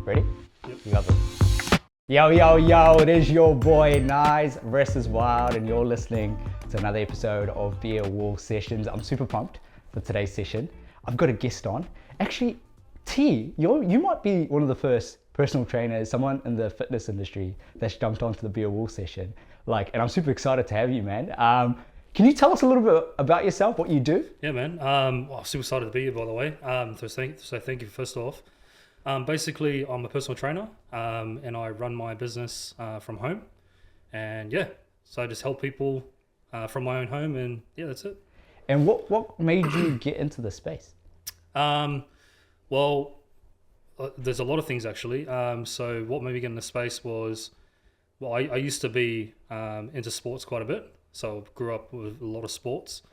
Ready? Yep. You got this. Yo, it is your boy Nice versus Wild, and you're listening to another episode of Beer Wall Sessions. I'm super pumped for today's session. I've got a guest on. Actually, T, you might be one of the first personal trainers, someone in the fitness industry that's jumped onto the Beer Wall session. And I'm super excited to have you, man. Can you tell us a little bit about yourself, what you do? Yeah, man. I'm super excited to be here, by the way. So thank you first off. Basically, I'm a personal trainer, and I run my business from home. And yeah, so I just help people from my own home, and yeah, that's it. And what made you get into the space? Well, there's a lot of things actually. So what made me get into space was, well, I used to be into sports quite a bit. So I grew up with a lot of sports,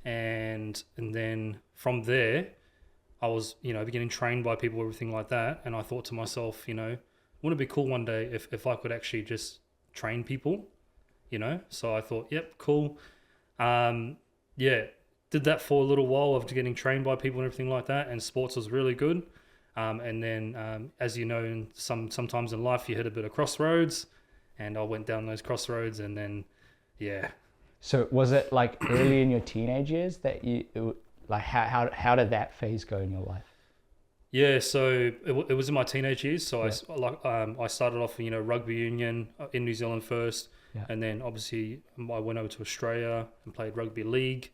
and then from there, I was, getting trained by people, everything like that. And I thought to myself, wouldn't it be cool one day if I could actually just train people, So I thought, yep, cool. Did that for a little while of getting trained by people and everything like that. And sports was really good. And then, as you know, sometimes in life you hit a bit of crossroads, and I went down those crossroads, and then, yeah. So was it like early in your teenage years that how did that phase go in your life? Yeah, so it was in my teenage years. So yeah. I started off, rugby union in New Zealand first, yeah. And then obviously I went over to Australia and played rugby league,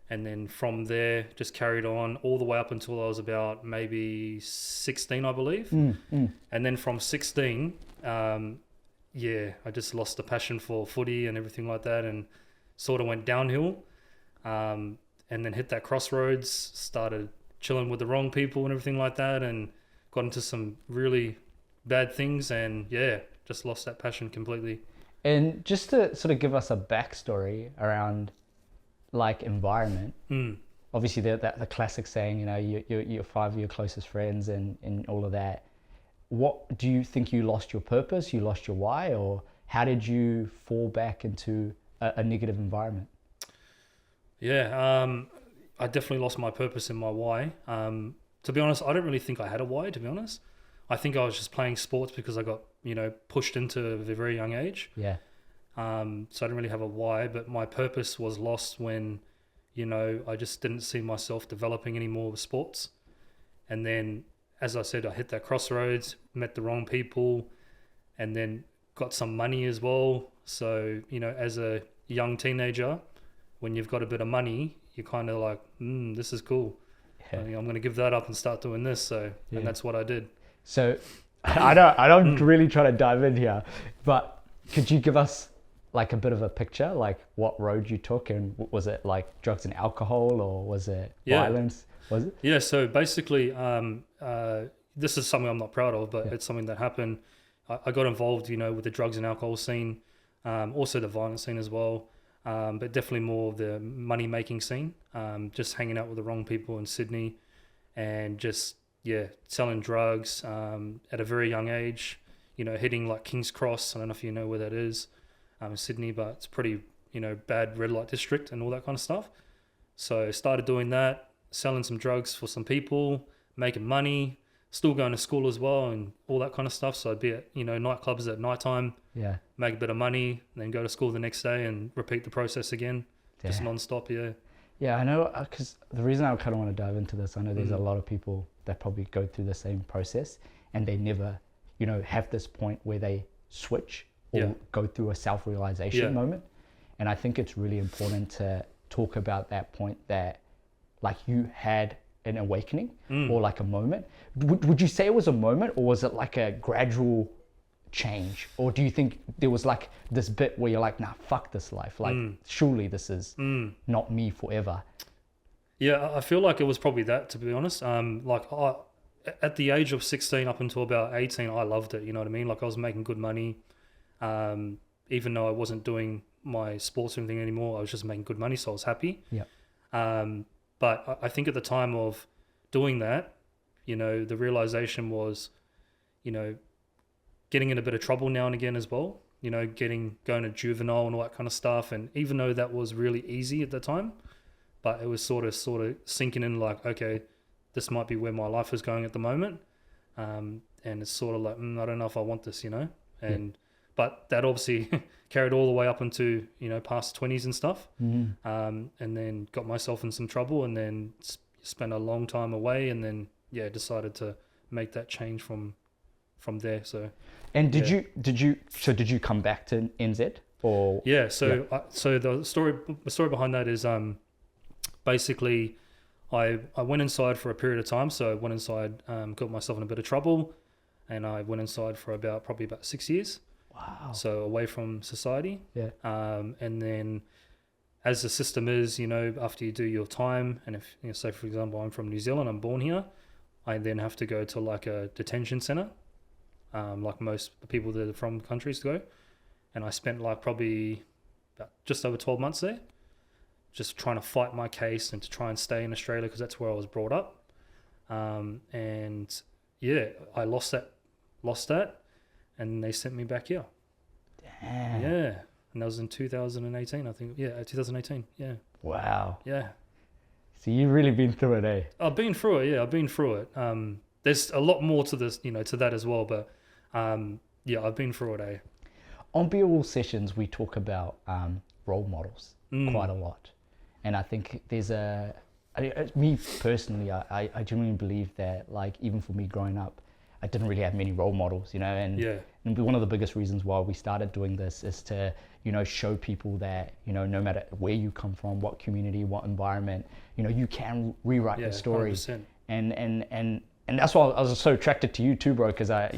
and then from there just carried on all the way up until I was about maybe 16, I believe. And then from 16, I just lost the passion for footy and everything like that, and sort of went downhill. And then hit that crossroads, started chilling with the wrong people and everything like that, and got into some really bad things, and yeah, just lost that passion completely. And just to sort of give us a backstory around environment, obviously the classic saying, you're five of your closest friends and all of that. What do you think? You lost your purpose, you lost your why, or how did you fall back into a negative environment? Yeah, I definitely lost my purpose and my why. To be honest, I don't really think I had a why, to be honest. I think I was just playing sports because I got, pushed into a very young age. Yeah. So I didn't really have a why, but my purpose was lost when, I just didn't see myself developing anymore with sports. And then, as I said, I hit that crossroads, met the wrong people, and then got some money as well. So, as a young teenager, when you've got a bit of money, you're kind of like, this is cool. Yeah. I'm going to give that up and start doing this. So, yeah. And that's what I did. So I don't really try to dive in here, but could you give us a bit of a picture, what road you took, and was it drugs and alcohol, or was it violence? Was it? Yeah. So basically, this is something I'm not proud of, but it's something that happened. I got involved, with the drugs and alcohol scene, also the violence scene as well. But definitely more of the money-making scene, just hanging out with the wrong people in Sydney, and just, selling drugs at a very young age, hitting King's Cross. I don't know if you know where that is, in Sydney, but it's pretty, bad red light district and all that kind of stuff. So I started doing that, selling some drugs for some people, making money, still going to school as well and all that kind of stuff. So I'd be at, nightclubs at nighttime, make a bit of money, then go to school the next day and repeat the process again, just non-stop, Yeah, I know, because the reason I kind of want to dive into this, I know there's a lot of people that probably go through the same process, and they never, have this point where they switch or go through a self-realization moment. And I think it's really important to talk about that point that you had an awakening or a moment. Would you say it was a moment, or was it a gradual change? Or do you think there was this bit where you're nah, fuck this life, surely this is not me forever? Yeah, I feel like it was probably that, to be honest. At the age of 16 up until about 18, I loved it, you know what I mean? I was making good money, even though I wasn't doing my sports or anything anymore. I was just making good money, so I was happy. But I think at the time of doing that, the realization was, getting in a bit of trouble now and again as well, going to juvenile and all that kind of stuff. And even though that was really easy at the time, but it was sort of sinking in okay, this might be where my life is going at the moment. it's sort of like, I don't know if I want this, and but that obviously carried all the way up into past 20s and stuff, and then got myself in some trouble, and then spent a long time away, and then decided to make that change from there. So. And did you come back to NZ or? So the story behind that is basically I went inside for a period of time. So I went inside, got myself in a bit of trouble, and I went inside for probably about 6 years. Wow. So away from society. Yeah. And then as the system is, after you do your time, and if say for example I'm from New Zealand, I'm born here, I then have to go to like a detention center. Like most people that are from countries go, and I spent like probably about just over 12 months there, just trying to fight my case and to try and stay in Australia because that's where I was brought up. And I lost that, and they sent me back here. Damn. Yeah, and that was in 2018, I think. Yeah, 2018. Yeah. Wow. Yeah. So you've really been through it, eh? I've been through it. Yeah, I've been through it. There's a lot more to this, to that as well, but. I've been through it. On Be All sessions, we talk about role models quite a lot, and I think there's me personally, I genuinely believe that, like, even for me growing up, I didn't really have many role models, and one of the biggest reasons why we started doing this is to show people that no matter where you come from, what community, what environment, you can rewrite the story. 100%. And that's why I was so attracted to you too, bro. Because I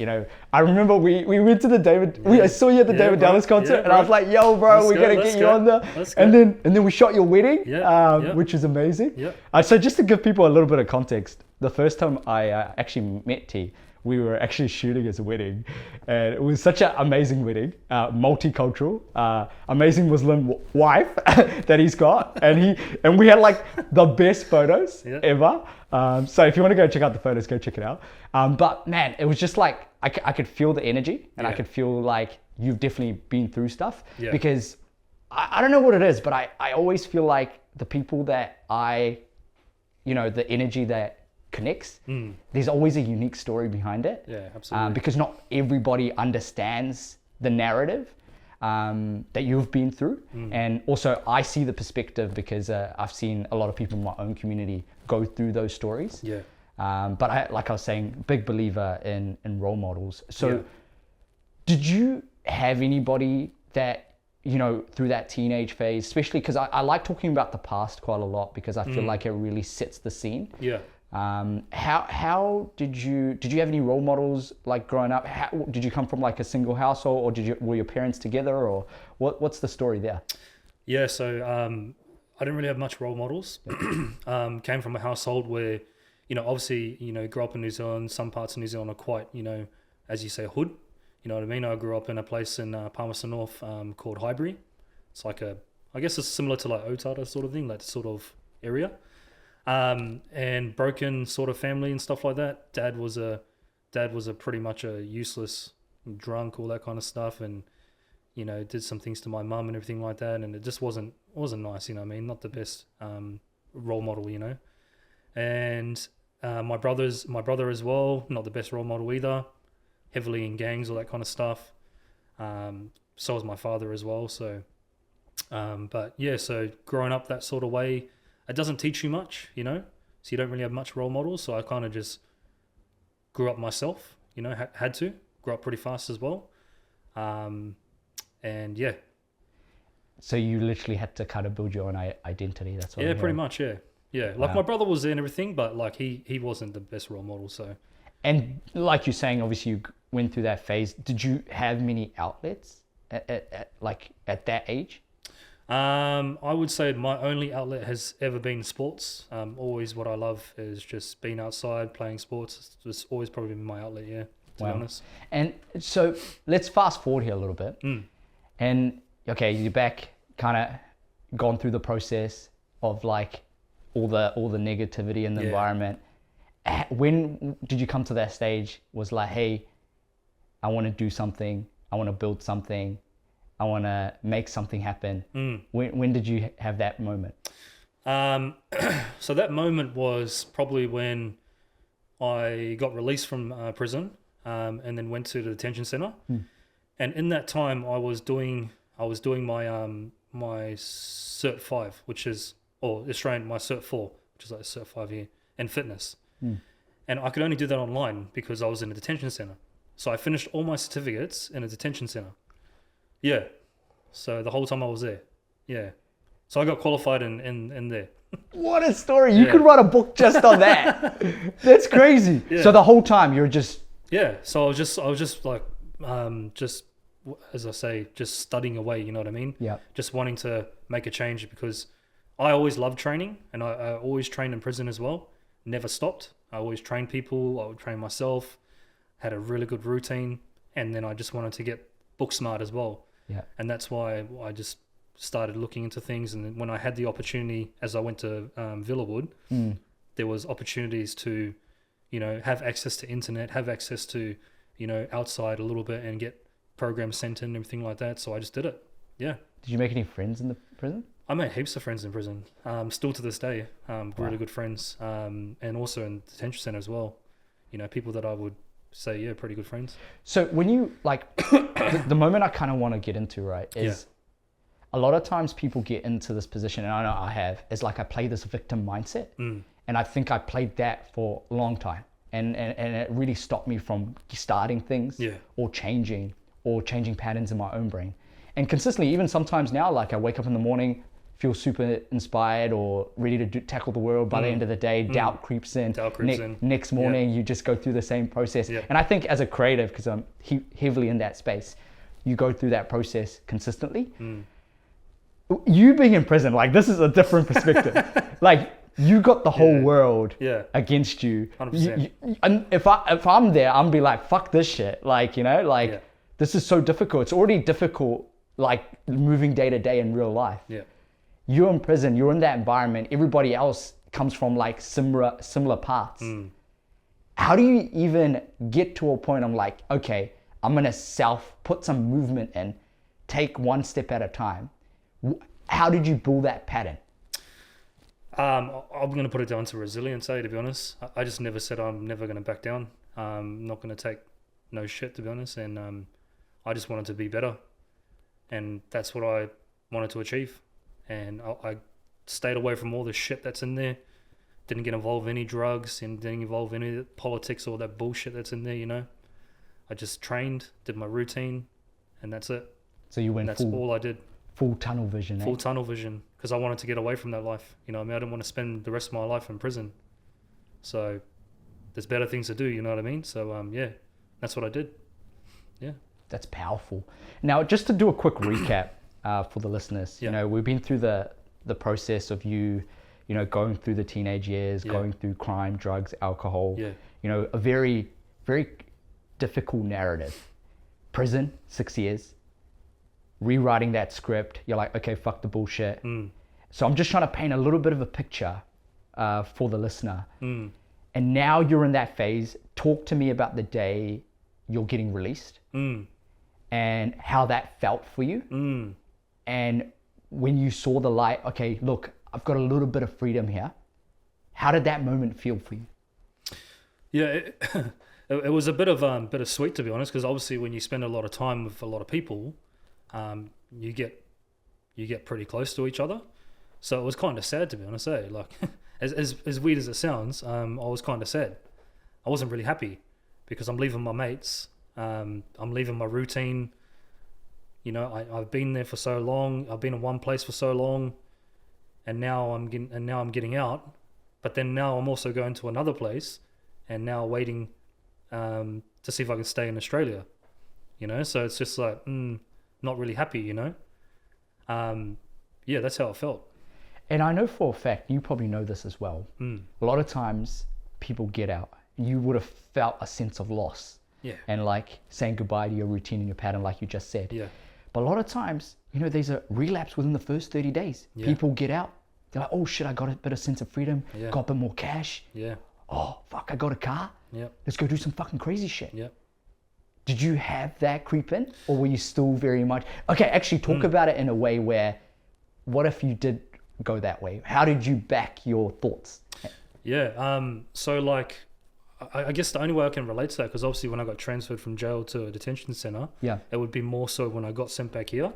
remember we went to the I saw you at the David Dallas concert, and I was like, "Yo, bro, we're gonna get you on there." And then we shot your wedding, which is amazing. Yeah. So just to give people a little bit of context, the first time I actually met T, we were actually shooting his wedding, and it was such an amazing wedding, multicultural, amazing Muslim wife that he's got, and we had like the best photos ever. So if you want to go check out the photos, go check it out. But man, it was just like I could feel the energy, and I could feel like you've definitely been through stuff, because I don't know what it is, but I always feel like the people that the energy that connects, there's always a unique story behind it. Yeah, absolutely. Because not everybody understands the narrative that you've been through. And also I see the perspective because I've seen a lot of people in my own community go through those stories. Yeah. But like I was saying, big believer in role models. So did you have anybody that, through that teenage phase, especially because I like talking about the past quite a lot because I feel like it really sets the scene. Yeah. How did you have any role models like growing up? Did you come from like a single household, or were your parents together, or what's the story there? Yeah, so I didn't really have much role models. Came from a household where, obviously, grew up in New Zealand. Some parts of New Zealand are quite, as you say, hood. You know what I mean? I grew up in a place in Palmerston North called Highbury. It's like I guess it's similar to like Otara sort of thing, that sort of area. And broken sort of family and stuff like that. Dad was a pretty much a useless drunk, all that kind of stuff, and did some things to my mum and everything like that, and it just wasn't nice, not the best role model, and my brother as well, not the best role model either, heavily in gangs, all that kind of stuff. So was my father as well. So but yeah, so growing up that sort of way, it doesn't teach you much, so you don't really have much role models. So I kind of just grew up myself, had to grow up pretty fast as well. And yeah. So you literally had to kind of build your own identity. That's what. Yeah, pretty much. Yeah. Yeah. Like my brother was there and everything, but like he wasn't the best role model. So. And like you're saying, obviously you went through that phase. Did you have many outlets at that age? I would say my only outlet has ever been sports. Always what I love is just being outside, playing sports. It's always probably been my outlet, to be honest. And so let's fast forward here a little bit. And okay, you're back, kind of gone through the process of like all the negativity in the environment. When did you come to that stage? Was like, hey, I want to do something. I want to build something. I want to make something happen. When did you have that moment? So that moment was probably when I got released from prison, and then went to the detention center. And in that time, I was doing my my Cert 5, which is, or Australian, my Cert 4, which is like Cert 5 here, and fitness. And I could only do that online because I was in a detention center. So I finished all my certificates in a detention center. Yeah. So the whole time I was there. Yeah. So I got qualified in there. What a story. You could write a book just on that. That's crazy. Yeah. So the whole time you're just... Yeah. So I was just like, just, as I say, just studying away, you know what I mean? Yeah. Just wanting to make a change because I always loved training, and I always trained in prison as well. Never stopped. I always trained people. I would train myself. Had a really good routine, and then I just wanted to get book smart as well. Yeah. And that's why I just started looking into things. And then when I had the opportunity, as I went to Villawood, there was opportunities to, you know, have access to internet, have access to, you know, outside a little bit and get programs sent in and everything like that. So I just did it. Yeah. Did you make any friends in the prison? I made heaps of friends in prison. Still to this day, really good friends. And also in the detention center as well. You know, people that I would say, yeah, pretty good friends. So when you, like, the moment I kind of want to get into, right, is a lot of times people get into this position, and I know I have, is like I play this victim mindset. And I think I played that for a long time. And it really stopped me from starting things or changing patterns in my own brain. And consistently, even sometimes now, like I wake up in the morning, feel super inspired or ready to tackle the world. By the end of the day, doubt creeps in. Next morning, you just go through the same process. And I think as a creative, because I'm heavily in that space, you go through that process consistently. You being in prison, like this is a different perspective. Like you got the whole world against you. 100%. And if I'm there, I'm be like, fuck this shit. Like, you know, like this is so difficult. It's already difficult, like moving day to day in real life. You're in prison, you're in that environment, everybody else comes from like similar paths. How do you even get to a point I'm like, okay, I'm gonna put some movement in, take one step at a time. How did you build that pattern? I'm gonna put it down to resilience, to be honest. I just never said I'm never gonna back down. I'm not gonna take no shit, to be honest. And I just wanted to be better. And that's what I wanted to achieve. And I stayed away from all the shit that's in there. Didn't get involved in any drugs and didn't involve in any politics or that bullshit that's in there, you know. I just trained, did my routine, and that's it. So you went that's all I did. Full tunnel vision, Full tunnel vision, because I wanted to get away from that life. You know what I mean? I didn't want to spend the rest of my life in prison. So there's better things to do, you know what I mean? So, yeah, that's what I did. Yeah. That's powerful. Now, just to do a quick recap for the listeners, you know, we've been through the process of you know, going through the teenage years, going through crime, drugs, alcohol, you know, a very, very difficult narrative. Prison, 6 years, rewriting that script. You're like, okay, fuck the bullshit. So I'm just trying to paint a little bit of a picture for the listener. And now you're in that phase. Talk to me about the day you're getting released and how that felt for you. And when you saw the light, okay, look, I've got a little bit of freedom here. How did that moment feel for you? Yeah, it was a bit of sweet, to be honest, because obviously when you spend a lot of time with a lot of people, you get pretty close to each other. So it was kind of sad, to be honest. Like as weird as it sounds, I was kind of sad. I wasn't really happy because I'm leaving my mates. I'm leaving my routine. You know, I've been there for so long. I've been in one place for so long, and now I'm getting out. But then now I'm also going to another place, and now waiting to see if I can stay in Australia. You know, so it's just like not really happy. You know, yeah, that's how it felt. And I know for a fact, you probably know this as well. A lot of times people get out, and you would have felt a sense of loss. Yeah. And like saying goodbye to your routine and your pattern, like you just said. Yeah. But a lot of times, you know, there's a relapse within the first 30 days. Yeah. People get out. They're like, oh shit, I got a bit of sense of freedom. Yeah. Got a bit more cash. Yeah. Oh, fuck, I got a car. Yeah. Let's go do some fucking crazy shit. Yeah. Did you have that creep in? Or were you still very much... Okay, actually talk about it in a way where, what if you did go that way? How did you back your thoughts? Yeah. So like, I guess the only way I can relate to that, because obviously when I got transferred from jail to a detention center, it would be more so when I got sent back here.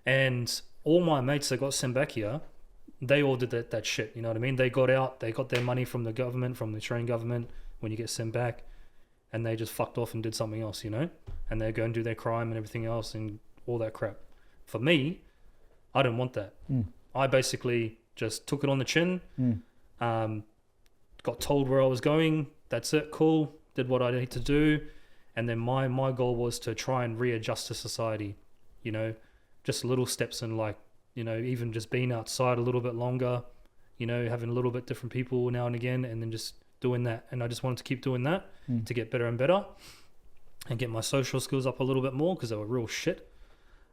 And all my mates that got sent back here, they all did that shit, you know what I mean? They got out, they got their money from the government, from the Australian government, when you get sent back, and they just fucked off and did something else, you know? And they go and do their crime and everything else and all that crap. For me, I didn't want that. I basically just took it on the chin, got told where I was going, that's it, cool, did what I need to do, and then my goal was to try and readjust to society, you know, just little steps in, like, you know, even just being outside a little bit longer, you know, having a little bit different people now and again, and then just doing that. And I just wanted to keep doing that to get better and better and get my social skills up a little bit more, because they were real shit.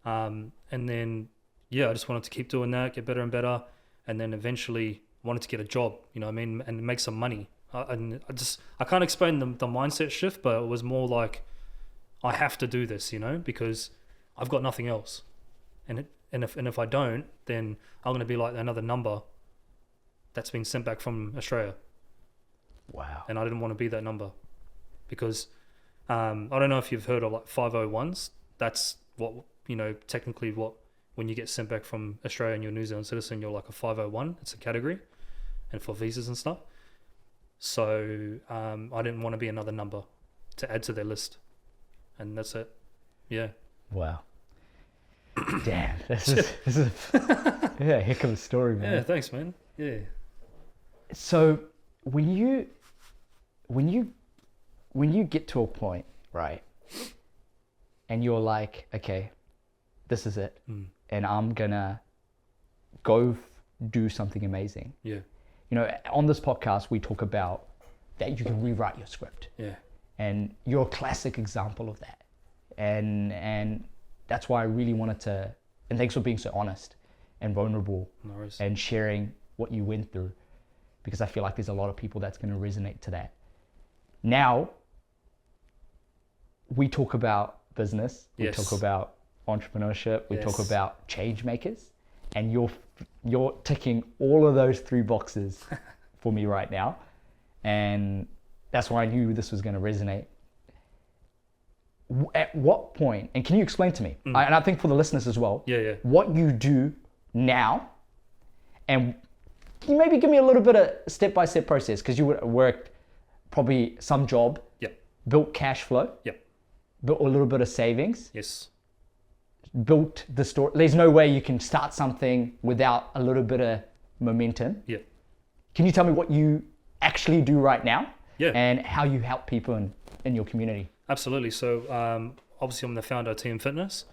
And then, I just wanted to keep doing that, get better and better, and then eventually wanted to get a job, you know what I mean, and make some money. And I can't explain the mindset shift, but it was more like, I have to do this, you know, because I've got nothing else. And if I don't, then I'm going to be like another number that's been sent back from Australia. Wow. And I didn't want to be that number, because I don't know if you've heard of like 501s. That's what, you know, technically when you get sent back from Australia and you're a New Zealand citizen, you're like a 501. It's a category, and for visas and stuff. So I didn't want to be another number to add to their list. And that's it. Yeah. Wow. Damn. This is a heck of a story, man. Yeah, thanks, man. Yeah. So when you get to a point, right, and you're like, okay, this is it, and I'm gonna go do something amazing. Yeah. You know, on this podcast, we talk about that you can rewrite your script. Yeah. And you're a classic example of that. And that's why I really wanted to, and thanks for being so honest and vulnerable and sharing what you went through, because I feel like there's a lot of people that's going to resonate to that. Now, we talk about business, we talk about entrepreneurship, we talk about change makers, and you're ticking all of those 3 boxes for me right now. And that's why I knew this was going to resonate. At what point, and can you explain to me, and I think for the listeners as well, what you do now, and can you maybe give me a little bit of step-by-step process, because you would have worked probably some job, built cash flow, built a little bit of savings, built the store. There's no way you can start something without a little bit of momentum. Can you tell me what you actually do right now and how you help people in your community? Absolutely. So obviously I'm the founder of Team Fitness.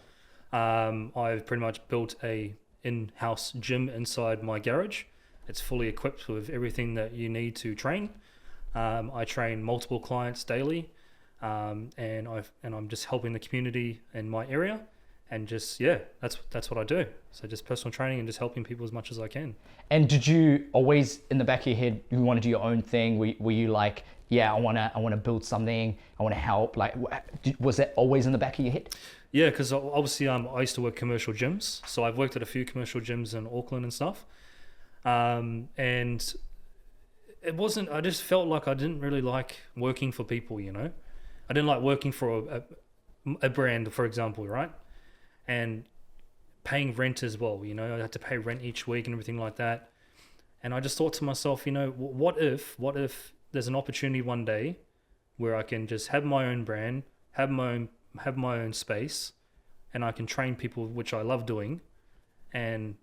I've pretty much built a in-house gym inside my garage. It's fully equipped with everything that you need to train. I train multiple clients daily, and I'm just helping the community in my area, and just that's what I do. So just personal training and just helping people as much as I can. And did you always, in the back of your head, you want to do your own thing? Were you like, I want to build something, I want to help? Like, was that always in the back of your head? Yeah, because obviously I used to work commercial gyms, so I've worked at a few commercial gyms in Auckland and stuff. And it wasn't, I just felt like I didn't really like working for people, you know? I didn't like working for a brand, for example, right? And paying rent as well, you know? I had to pay rent each week and everything like that. And I just thought to myself, you know, what if there's an opportunity one day where I can just have my own brand, have my own space, and I can train people, which I love doing. And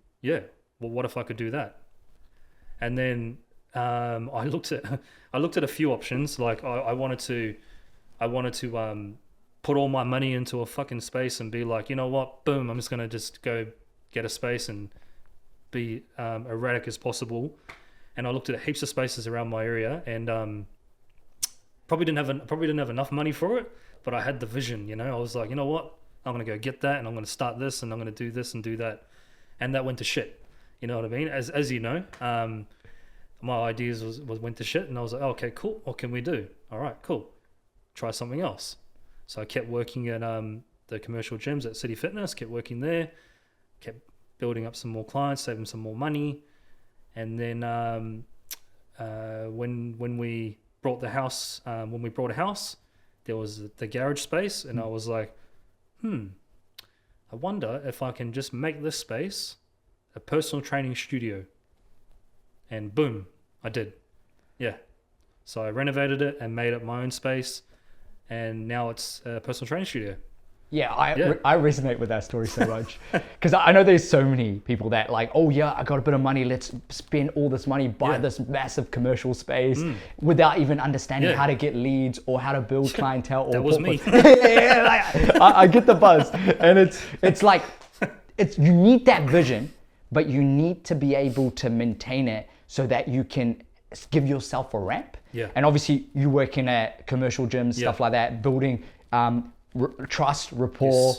what if I could do that? And then I looked at a few options. Like I wanted to put all my money into a fucking space and be like, you know what, boom, I'm just gonna just go get a space and be erratic as possible. And I looked at heaps of spaces around my area, and probably didn't have enough money for it, but I had the vision, you know. I was like, you know what, I'm gonna go get that, and I'm gonna start this, and I'm gonna do this and do that, and that went to shit. You know what I mean? As you know, my ideas went to shit, and I was like, oh, okay, cool. What can we do? All right, cool. Try something else. So I kept working at the commercial gyms at City Fitness. Kept working there. Kept building up some more clients, saving some more money, and then when we brought the house, when we brought a house, there was the garage space, and I was like, I wonder if I can just make this space a personal training studio. And boom, I did. Yeah. So I renovated it and made it my own space, and now it's a personal training studio. Yeah, I resonate with that story so much, because I know there's so many people that like, oh yeah, I got a bit of money, let's spend all this money, buy this massive commercial space without even understanding how to get leads or how to build clientele. That was me. I get the buzz, and it's like, you need that vision, but you need to be able to maintain it so that you can give yourself a ramp. Yeah. And obviously you working at commercial gyms, stuff like that, building trust, rapport,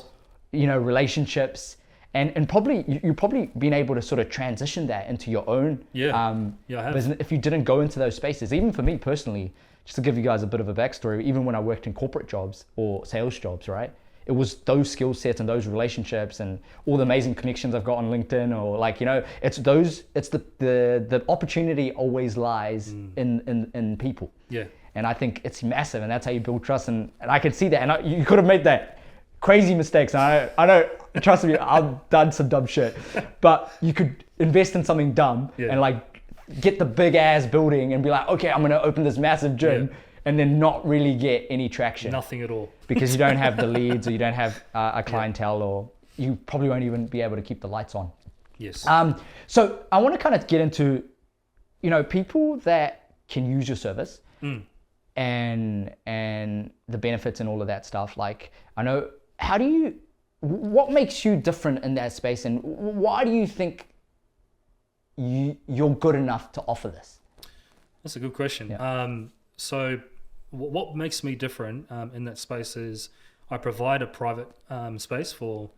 relationships, and probably you've probably been able to sort of transition that into your own I have. business if you didn't go into those spaces. Even for me personally, just to give you guys a bit of a backstory, even when I worked in corporate jobs or sales jobs, right? It was those skill sets and those relationships and all the amazing connections I've got on LinkedIn, or like, it's the opportunity always lies in people. Yeah. And I think it's massive, and that's how you build trust. And I can see that. And you could have made that crazy mistakes. And I know, trust me, I've done some dumb shit. But you could invest in something dumb and like get the big ass building and be like, okay, I'm gonna open this massive gym, and then not really get any traction. Nothing at all. Because you don't have the leads, or you don't have a clientele, or you probably won't even be able to keep the lights on. Yes. So I want to kind of get into, people that can use your service. And the benefits and all of that stuff. Like, I know, what makes you different in that space, and why do you think you're good enough to offer this? That's a good question. Yeah. So what makes me different in that space is I provide a private space for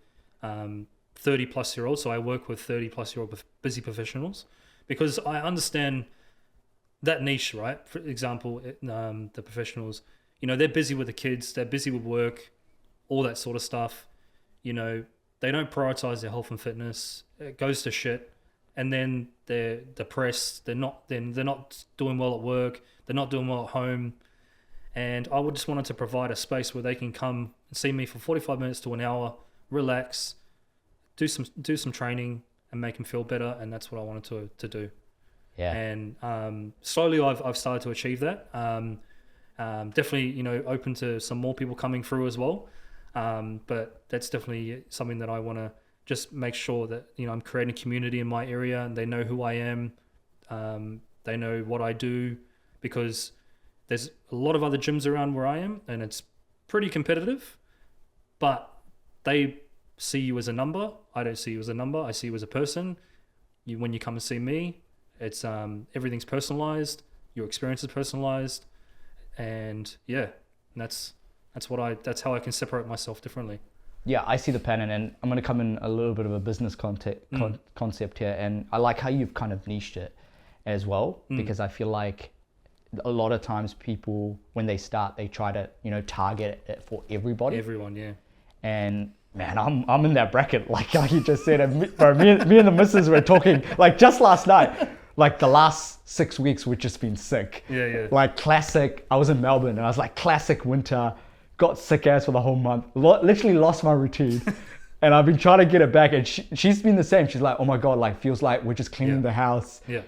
30 plus year olds. So I work with 30 plus year old busy professionals, because I understand that niche, right? For example, the professionals, they're busy with the kids, they're busy with work, all that sort of stuff. They don't prioritize their health and fitness. It goes to shit, and then they're depressed. They're not doing well at work. They're not doing well at home. And I would just wanted to provide a space where they can come and see me for 45 minutes to an hour, relax, do some training, and make them feel better. And that's what I wanted to do. Yeah. And slowly I've started to achieve that. Definitely, open to some more people coming through as well. But that's definitely something that I want to just make sure that, I'm creating a community in my area, and they know who I am. They know what I do, because there's a lot of other gyms around where I am, and it's pretty competitive, but they see you as a number. I don't see you as a number. I see you as a person. When you come and see me, it's everything's personalized. Your experience is personalized, and that's how I can separate myself differently. Yeah, I see the pattern, and I'm going to come in a little bit of a business concept here, and I like how you've kind of niched it as well, because I feel like a lot of times people, when they start, they try to target it for everybody. Everyone, yeah. And man, I'm in that bracket, like you just said. And me and the missus were talking like just last night. Like the last 6 weeks, we've just been sick. Yeah. Like classic. I was in Melbourne, and I was like classic winter. Got sick ass for the whole month. Literally lost my routine, and I've been trying to get it back. And she's been the same. She's like, oh my god, like feels like we're just cleaning the house. Yeah.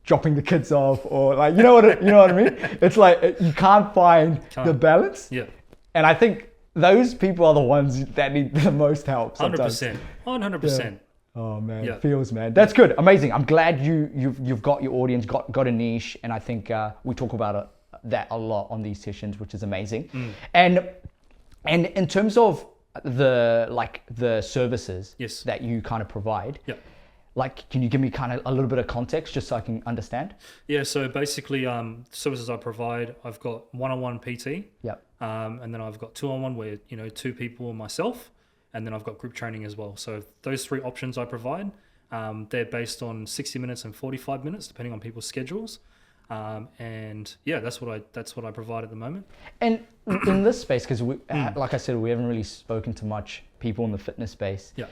Dropping the kids off, or like you know what I mean. It's like you can't find the balance. Yeah. And I think those people are the ones that need the most help. 100%. 100%. Oh man, it feels, man. That's good. Amazing. I'm glad you've got your audience, got a niche, and I think we talk about that a lot on these sessions, which is amazing. And in terms of the services that you kind of provide, like, can you give me kind of a little bit of context just so I can understand? Yeah. So basically, services I provide, I've got one-on-one PT. Yep. And then I've got two-on-one where two people and myself. And then I've got group training as well. So those three options I provide, they're based on 60 minutes and 45 minutes, depending on people's schedules. And that's what I provide at the moment. And in this space, because like I said, we haven't really spoken to much people in the fitness space. Yeah.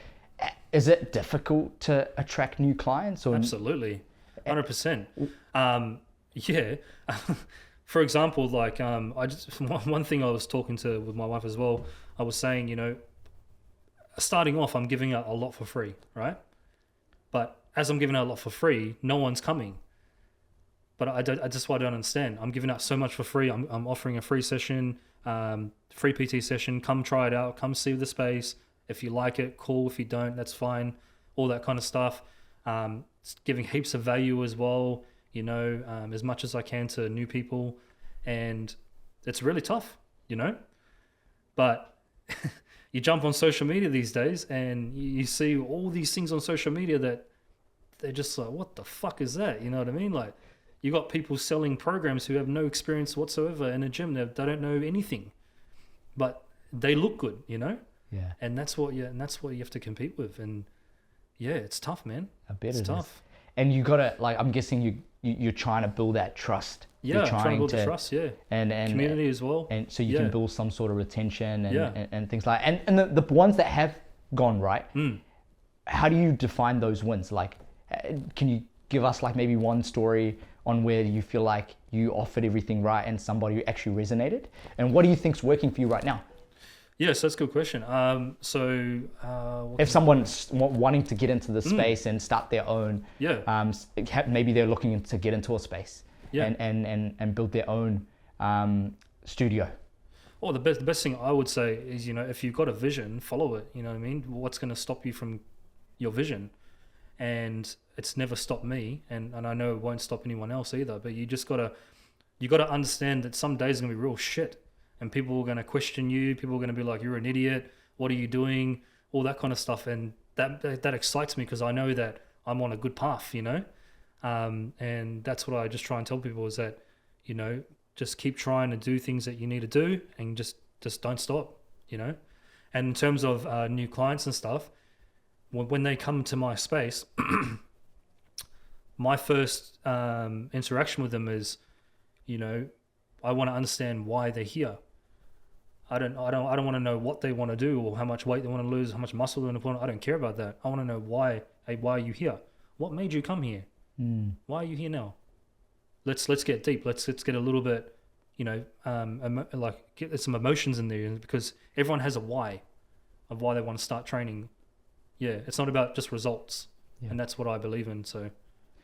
Is it difficult to attract new clients? Or Absolutely, 100%. For example, like I just one thing I was talking to with my wife as well. I was saying, you know, starting off, I'm giving out a lot for free, right? But as I'm giving out a lot for free, no one's coming. But I just what I don't understand. I'm giving out so much for free. I'm offering a free session, free PT session. Come try it out. Come see the space. If you like it, cool. If you don't, that's fine. All that kind of stuff. Giving heaps of value as well. You know, as much as I can to new people, and it's really tough. You know, but you jump on social media these days, and you see all these things on social media that they're just like, what the fuck is that? You know what I mean? Like, you got people selling programs who have no experience whatsoever in a gym. They don't know anything, but they look good, you know. Yeah. And that's what you have to compete with. And yeah, it's tough, man. I bet it's it tough. is. And you gotta, like, I'm guessing you're trying to build that trust. Yeah, you're trying to build the trust. Yeah. And community as well. And so you can build some sort of retention and things like. And the ones that have gone right. How do you define those wins? Like, can you give us like maybe one story on where you feel like you offered everything right and somebody actually resonated? And what do you think's working for you right now? Yes, that's a good question. If someone's wanting to get into the space and start their own, maybe they're looking to get into a space and build their own studio. Well, the best thing I would say is, you know, if you've got a vision, follow it. You know what I mean? What's going to stop you from your vision? And it's never stopped me, and I know it won't stop anyone else either. But you gotta understand that some days are gonna be real shit, and people are gonna question you. People are gonna be like, "You're an idiot. What are you doing?" All that kind of stuff, and that excites me because I know that I'm on a good path, you know. And that's what I just try and tell people is that, you know, just keep trying to do things that you need to do, and just don't stop, you know. And in terms of new clients and stuff, when they come to my space, my first interaction with them is, you know, I want to understand why they're here. I don't want to know what they want to do or how much weight they want to lose, how much muscle they want to put on. I don't care about that. I want to know why. Hey, why are you here? What made you come here? Why are you here now? Let's get deep. Let's get a little bit, you know, get some emotions in there, because everyone has a why of why they want to start training. Yeah, it's not about just results, and that's what I believe in. So,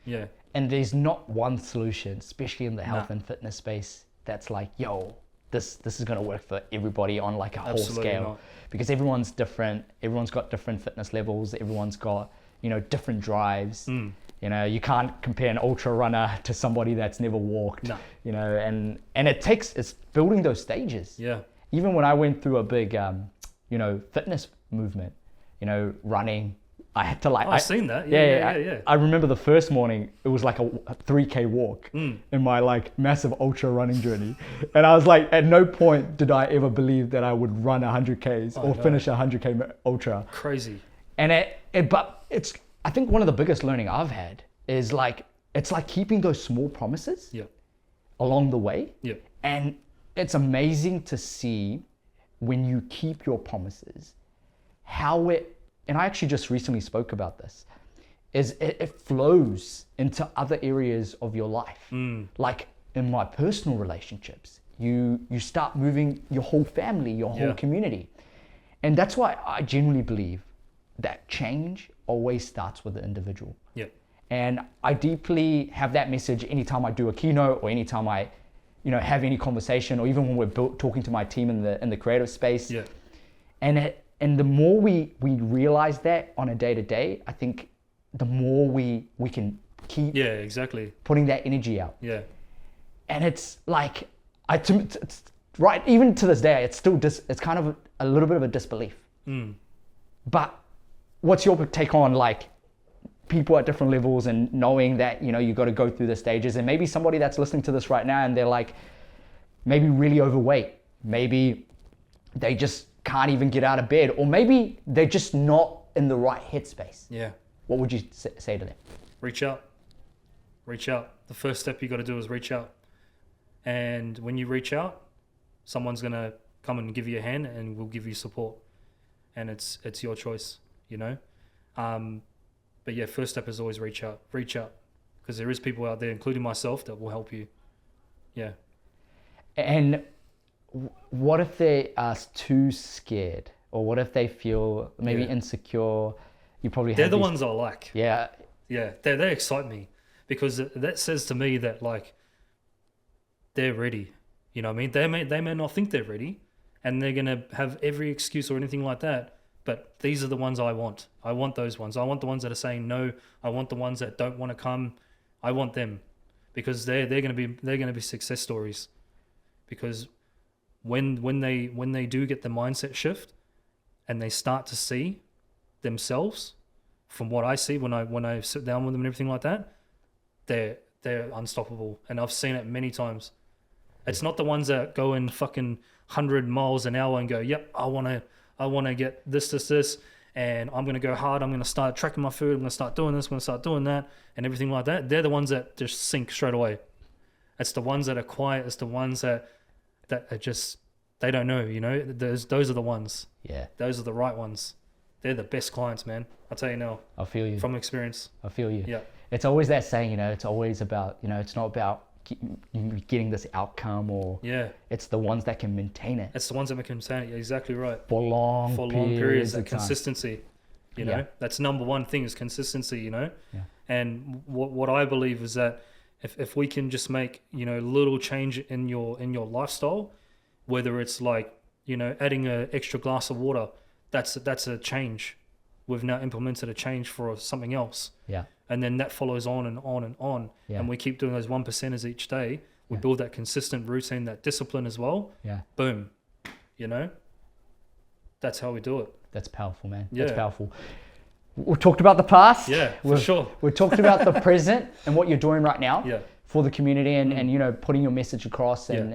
yeah. And there's not one solution, especially in the health and fitness space, that's like, yo, this is going to work for everybody on like a whole scale. Not. Because everyone's different. Everyone's got different fitness levels. Everyone's got, you know, different drives. You know, you can't compare an ultra runner to somebody that's never walked. No. You know, and it's building those stages. Yeah. Even when I went through a big, you know, fitness movement, you know, running, I had to like... I've seen that. Yeah. I remember the first morning, it was like a 3K walk in my like massive ultra running journey. And I was like, at no point did I ever believe that I would run 100Ks or finish a 100K ultra. Crazy. And but it's, I think one of the biggest learning I've had is like, it's like keeping those small promises along the way. Yeah. And it's amazing to see when you keep your promises, how and I actually just recently spoke about this, is it flows into other areas of your life. Like in my personal relationships, you start moving your whole family, your whole community. And that's why I genuinely believe that change always starts with the individual. Yeah. And I deeply have that message anytime I do a keynote or anytime I, you know, have any conversation, or even when we're talking to my team in the creative space. Yeah. And the more we realize that on a day-to-day, I think the more we can keep putting that energy out. Yeah. And it's like, it's right, even to this day, it's still it's kind of a little bit of a disbelief. But what's your take on like people at different levels and knowing that, you know, you got to go through the stages, and maybe somebody that's listening to this right now and they're like maybe really overweight, maybe they just can't even get out of bed, or maybe they're just not in the right headspace. Yeah. What would you say to them? Reach out. The first step you got to do is reach out. And when you reach out, someone's going to come and give you a hand and will give you support. And it's your choice, you know? But yeah, first step is always reach out. Because there is people out there, including myself, that will help you. Yeah. And what if they are too scared, or what if they feel maybe insecure? You probably They're have the these, ones I like. yeah, Yeah, they excite me because that says to me that like they're ready. You know what I mean? They may not think they're ready, and they're gonna have every excuse or anything like that. But these are the ones I want. I want those ones. I want the ones that are saying no. I want the ones that don't want to come. I want them because they're gonna be success stories. Because when they do get the mindset shift and they start to see themselves from what I see when I sit down with them and everything like that, they're unstoppable. And I've seen it many times. It's not the ones that go in fucking 100 miles an hour and go, yep, I want to get this, and I'm going to go hard. I'm going to start tracking my food. I'm going to start doing this. I'm going to start doing that and everything like that. They're the ones that just sink straight away. It's the ones that are quiet. It's the ones that are just, they don't know, you know, those are the ones. Yeah. Those are the right ones. They're the best clients, man. I'll tell you now. I feel you. From experience. I feel you. Yeah. It's always that saying, you know, it's always about, you know, it's not about getting this outcome, or it's the ones that can maintain it. It's the ones that can maintain it. You're exactly right. For long periods that of time. consistency, you know, that's number one thing is consistency, you know. Yeah. And what I believe is that if we can just make, you know, little change in your lifestyle, whether it's like, you know, adding an extra glass of water, that's a change. We've now implemented a change for something else. Yeah. And then that follows on and on and on. Yeah. And we keep doing those 1%ers each day. We build that consistent routine, that discipline as well. Yeah. Boom. You know? That's how we do it. That's powerful, man. Yeah. That's powerful. We've talked about the past. Yeah, for sure. We've talked about the present and what you're doing right now for the community and you know, putting your message across and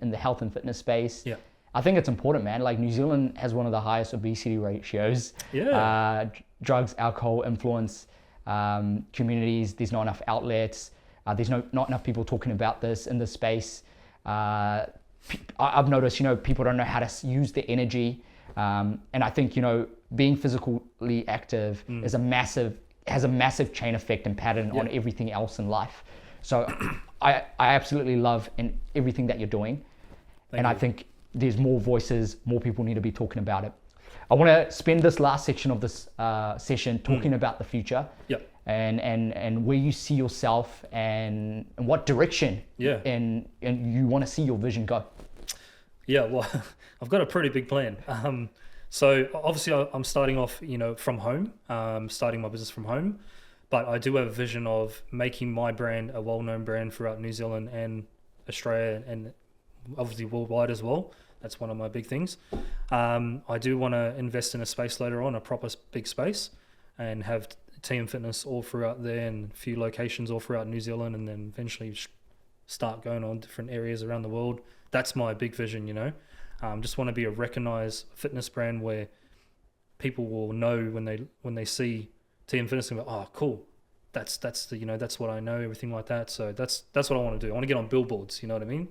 in the health and fitness space. Yeah. I think it's important, man. Like New Zealand has one of the highest obesity ratios. Yeah. Drugs, alcohol, influence, communities. There's not enough outlets. There's not enough people talking about this in the space. I've noticed, you know, people don't know how to use their energy. And I think, you know, being physically active has a massive chain effect and pattern on everything else in life. So I absolutely love everything that you're doing. Thank you. I think there's more voices, more people need to be talking about it. I want to spend this last section of this session talking about the future and where you see yourself and what direction and you want to see your vision go. Yeah, well, I've got a pretty big plan. So obviously I'm starting off, you know, from home, starting my business from home, but I do have a vision of making my brand a well-known brand throughout New Zealand and Australia and obviously worldwide as well. That's one of my big things. I do want to invest in a space later on, a proper big space, and have team fitness all throughout there and a few locations all throughout New Zealand, and then eventually start going on different areas around the world. That's my big vision, you know. Just want to be a recognized fitness brand where people will know when they see team fitness and go, oh, cool. That's the, you know, that's what I know, everything like that. So that's what I want to do. I want to get on billboards, you know what I mean?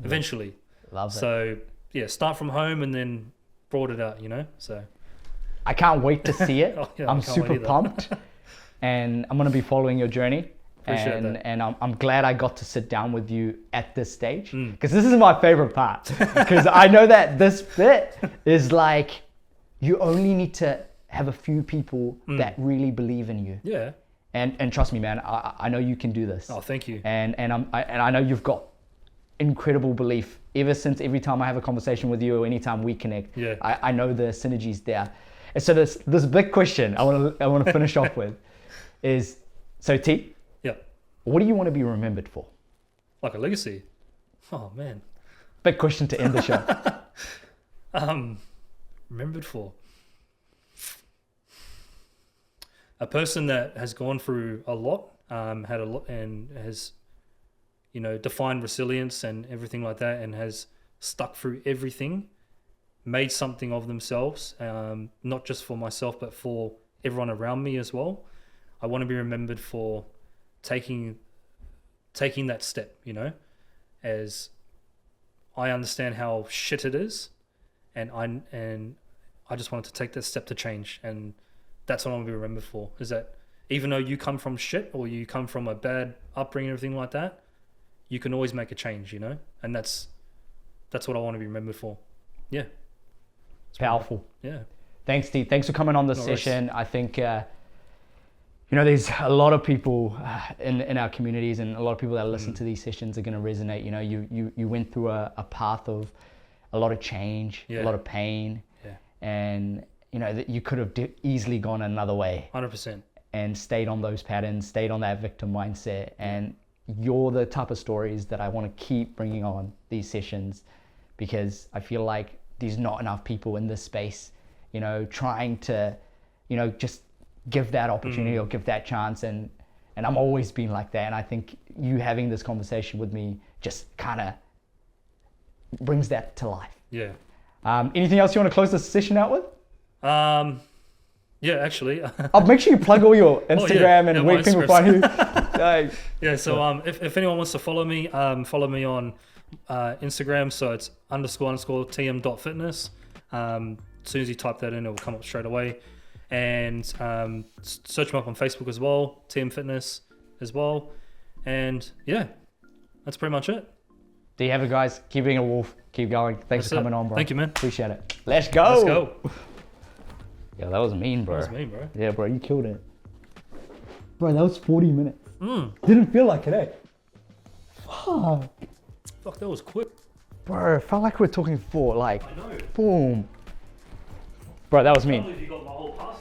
Eventually. Love it. So yeah, start from home and then broad it out, you know. So I can't wait to see it. I'm super pumped, and I'm gonna be following your journey. Appreciate that. And I'm glad I got to sit down with you at this stage, because this is my favorite part. Because I know that this bit is like you only need to have a few people that really believe in you. Yeah. And trust me, man, I know you can do this. Oh, thank you. And I know you've got incredible belief ever since every time I have a conversation with you or anytime we connect. Yeah. I know the synergies there. And so this big question I want to finish off with is, so T, what do you want to be remembered for? Like a legacy? Oh man. Big question to end the show. Remembered for a person that has gone through a lot, had a lot, and has, you know, defined resilience and everything like that, and has stuck through everything, made something of themselves, not just for myself, but for everyone around me as well. I want to be remembered for taking that step, you know, as I understand how shit it is, and I just wanted to take that step to change, and that's what I want to be remembered for, is that even though you come from shit or you come from a bad upbringing and everything like that, you can always make a change, you know, and that's what I want to be remembered for. Yeah. Powerful. Yeah. Thanks, Steve. Thanks for coming on the session. I think, there's a lot of people in our communities, and a lot of people that listen to these sessions are going to resonate. You know, you went through a path of a lot of change, a lot of pain, and you know that you could have easily gone another way. 100%. And stayed on those patterns, stayed on that victim mindset. And you're the type of stories that I want to keep bringing on these sessions, because I feel like there's not enough people in this space, you know, trying to, you know, just give that opportunity or give that chance. And I'm always been like that. And I think you having this conversation with me just kind of brings that to life. Yeah. Anything else you want to close this session out with? Yeah, actually. I'll make sure you plug all your Instagram and where people find you. Yeah, so if anyone wants to follow me on Instagram, so it's __tm.fitness. As soon as you type that in, it will come up straight away. And search me up on Facebook as well, TM Fitness as well. And yeah, that's pretty much it. Do you have it, guys? Keep being a wolf. Keep going. Thanks for coming on, bro. Thank you, man. Appreciate it. Let's go. Let's go. Yeah, that was mean, bro. That was mean, bro. Yeah, bro, you killed it. Bro, that was 40 minutes. Didn't feel like it, eh? Fuck, that was quick. Bro, it felt like we were talking for, like, I know. boom. Bro, that was mean. I can't believe you got my whole pass.